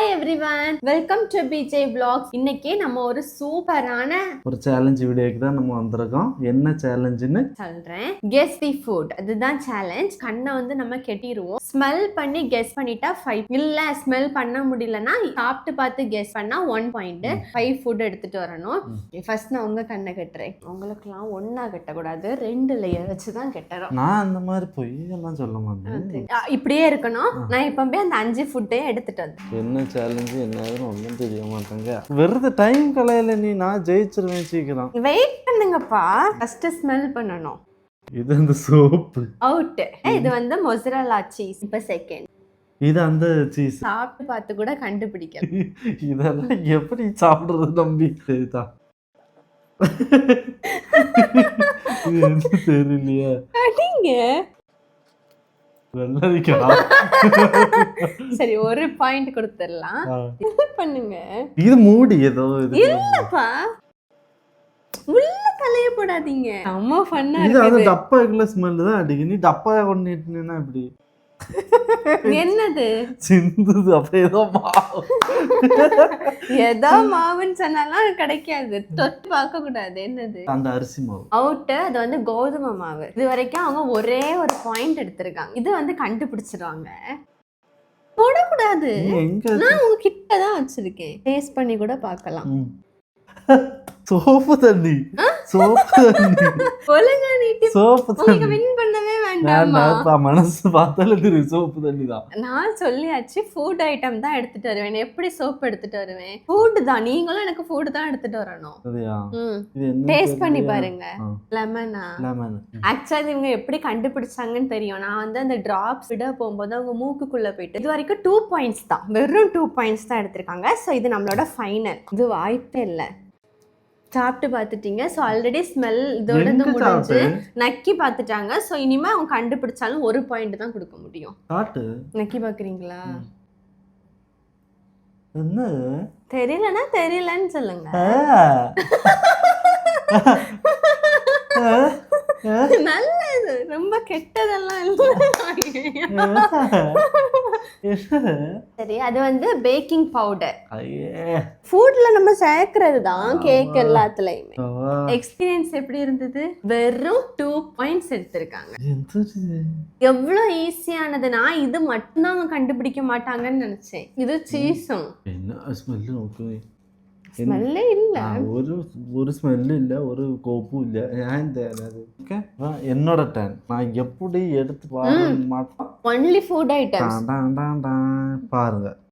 Hi everyone, welcome to BJ Vlogs. இன்னைக்கு நம்ம ஒரு சூப்பரான ஒரு சேலஞ்ச் வீடியோக்கு தான் நம்ம வந்திருக்கோம். என்ன சேலஞ்சுன்னு சொல்றேன். Guess the food. அதுதான் சேலஞ்ச். கண்ணை வந்து நம்ம கெட்டிடுவோம். ஸ்மெல் பண்ணி கெஸ் பண்ணிட்டா 5. இல்ல ஸ்மெல் பண்ண முடியலன்னா சாப்பிட்டு பார்த்து கெஸ் பண்ணா 1 பாயிண்ட். 5 ஃபுட் எடுத்துட்டு வரணும். ஃபர்ஸ்ட் நான் உங்க கண்ணை கட்டுறேன். உங்களுக்குலாம் ஒண்ணா கட்டக்கூடாது, 2 லேயர் வச்சு தான் கட்டறோம். நான் அந்த மாதிரி போய் எல்லாம் சொல்ல மாட்டேன். இப்படியே இருக்கணும். நான் இப்பவே அந்த 5 ஃபுட்டே எடுத்துட்டு வந்தேன். என்ன சேலஞ்சு என்னன்னு ஒன்றும் தெரிய மாட்டேங்க. வெறுத டைம் கலையில நீ நான் ஜெயிச்சிருவேன் சீக்கிரம். வெயிட் பண்ணுங்கப்பா. ஃபர்ஸ்ட் ஸ்மெல் பண்ணணும். இது அந்த சோப்பு அவுட். இது வந்து மொசரல்லா சீஸ். இப்ப செகண்ட். இது அந்த சீஸ். சாப்பிட்டு பார்த்து கூட கண்டுபிடிக்க. இதெல்லாம் எப்படி சாப்பிடுறது நம்பி சரிதான். தெரியலையா அடிங்க. சரி, ஒரு பாயிண்ட் கொடுத்துடலாம். இது பண்ணுங்க. இது மூடி ஏதோ இல்லப்பா, உள்ள தலைய போடாதீங்க. அம்மா ஃபன்னா இருக்கு. இது அந்த டப்பாக்குள்ள ஸ்மெல் தான் அடிக்கு. நீ டப்பா கொண்டுட்டேன்னா இப்படி என்னது சிந்துது? அப்ப ஏதோ மாவு. ஏதோ மாவுன்னு சொன்னாலும் கிடைக்காது. தொட்டு பார்க்க கூடாது. என்னது? அந்த அரிசி மாவு. அவுட். அது வந்து கோதுமை மாவு. இது வரைக்கும் அவங்க ஒரே ஒரு பாயிண்ட் எடுத்திருக்காங்க. இது வந்து கண்டுபிடிச்சிருவாங்க. போடக்கூடாது. நான் உங்க கிட்ட தான் வச்சிருக்கேன். டேஸ்ட் பண்ணி கூட பார்க்கலாம். சோப்பு தண்ணி. சோப்பு தண்ணி. ஒழுங்கா நீட்டி. சோப்பு உங்களுக்கு வின் பண்ணவே வேண்டாமா? மனசு பார்த்தாலே தெரியும் சோப்பு தண்ணி தான். நான் சொல்லியாச்சு ஃபுட் ஐட்டம் தான் எடுத்துட்டு வருவேன். எப்படி சோப்பு எடுத்துட்டு வருவேன்? ஃபுட் தான். நீங்களும் எனக்கு ஃபுட் தான் எடுத்துட்டு வரணும். சரியா? இது என்ன? டேஸ்ட் பண்ணி பாருங்க. லெமனா? லெமன். ஆக்சுவலி இவங்க எப்படி கண்டுபிடிச்சாங்கன்னு தெரியும். நான் வந்து அந்த டிராப்ஸ் விட போகும்போது அவங்க மூக்குக்குள்ள போயிட்டு இது வரைக்கும் 2 பாயிண்ட்ஸ் தான். வெறும் 2 பாயிண்ட்ஸ் தான் எடுத்திருக்காங்க. ஸோ இது நம்மளோட ஃபைனல். இது வாய்ப்பே இல்லை. சாப்பிட்டு பார்த்துட்டீங்க. ஸோ ஆல்ரெடி ஸ்மெல் இதோட முடிஞ்சு நக்கி பார்த்துட்டாங்க. ஸோ இனிமே அவங்க கண்டுபிடிச்சாலும் 1 பாயிண்ட் தான் கொடுக்க முடியும். நக்கி பார்க்குறீங்களா? என்ன தெரியலன்னா தெரியலன்னு சொல்லுங்க. நல்லது. ரொம்ப கெட்டதெல்லாம் இல்லை. சரி, அது வந்து பேக்கிங் பவுடர். ஃபுட்ல நம்ம சேர்க்கறது தான். கேக் எல்லாத்துலயுமே. எக்ஸ்பீரியன்ஸ் எப்படி இருந்தது? வெறும் 2 பாயிண்ட்ஸ் எடுத்திருக்காங்க. எவ்வளவு ஈஸியானது. நான் இது மட்டும் தான் அவங்க கண்டுபிடிக்க மாட்டாங்கன்னு நினைச்சேன். இது சீஸும். ஸ்மெல்லே இல்ல. ஒரு ஸ்மெல்லு இல்ல, ஒரு கோப்பும் இல்ல. என்னோட டர்ன். நான் எப்படி எடுத்து பாருங்க மாட்டேன். ஒன்லி ஃபுட் ஐட்டம்ஸ் பாருங்க.